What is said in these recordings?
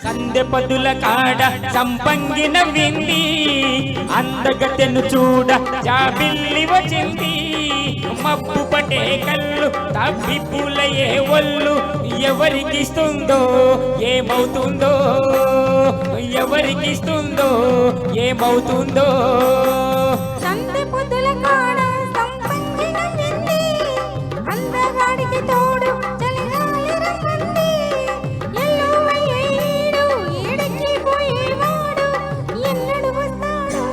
సందె పదుల కాడ సంపంగిన వింది అందగతెను చూడ జాబిల్లి వచ్చింది మబ్బు పటే కళ్ళు తవ్వి పూలయే ఒళ్ళు ఎవరికిస్తుందో ఏమవుతుందో ఎవరికిస్తుందో ఏమవుతుందో సందె పొద్దుల కాడ సంపంగిన వింది అందగాడికి తోడు చలిగాలి రమ్మంది ఎల్లువయ్యేడు ఏడకి పోయేవాడు ఎన్నడు వస్తాడు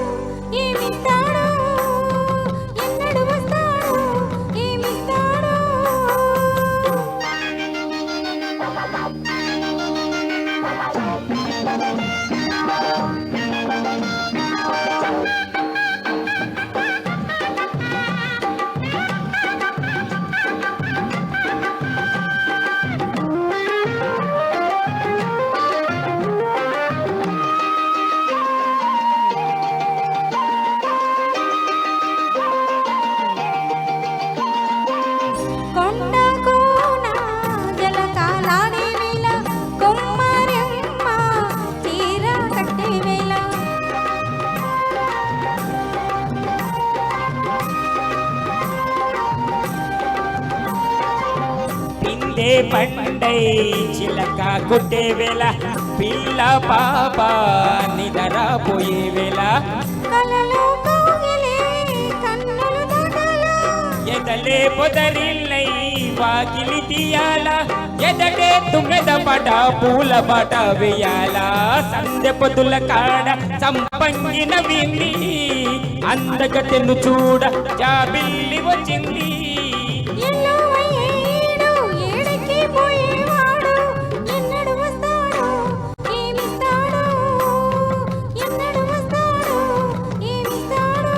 ఏమిస్తాడు ఎన్నడు వస్తాడు ఏమిస్తాడు కొండ కోన జలకాలాడే వేళ కొమ్మరెమ్మ చీర కట్టే వేళ పిండే పండై చిలక కొట్టే వేళ పిల్ల పాప నిదరపోయే వేళ కలలో కోగిలే కన్నులు దాటాల ఎదలే పొదరిల్లై వాకిలి తీయాల ఎదటే తుమ్మెద పట పూల పట వేయాల సందె పొదుల కాడ సంపంగిన వింది అందగతెను చూడ జాబిల్లి వచ్చింది ఎల్లువయ్యేడు ఏడకి పోయేవాడు ఎన్నడు వస్తాడు ఏమిస్తాడు ఎన్నడు వస్తాడు ఏమిస్తాడు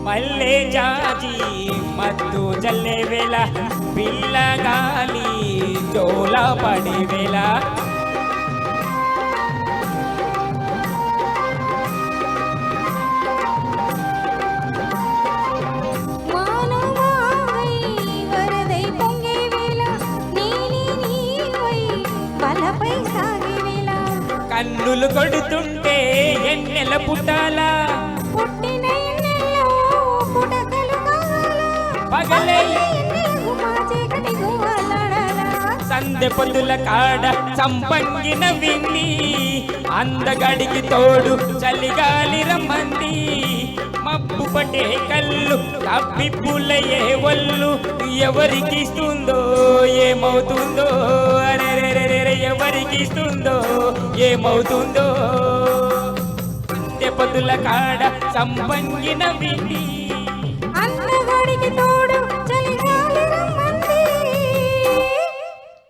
మల్లె జాజి మత్తు జల్లే వేళ పిల్లగాలి జోల పడే వేళ మానవావై వరదై పొంగే వేళ నీలి నీవై వలపై సాగే వేళ కన్నులు కొడుతుంటే ఎన్నెల పుట్టాలా పుట్టిన ఎన్నెల్లో పుడకలు కావాలా పగలే ఎన్నెలకు మా చీకటి గువ్వలాడాలా సందె పొద్దుల కాడ సంపంగిన వింది అందగడికి తోడు చలిగాలి రమ్మంది మబ్బు పటే కళ్ళు తప్పి పూలయ్యే ఒళ్ళు ఎవరికిస్తుందో ఏమవుతుందో అరెరెరెరె ఎవరికిస్తుందో ఏమవుతుందో సందె పొద్దుల కాడ సంపంగిన వింది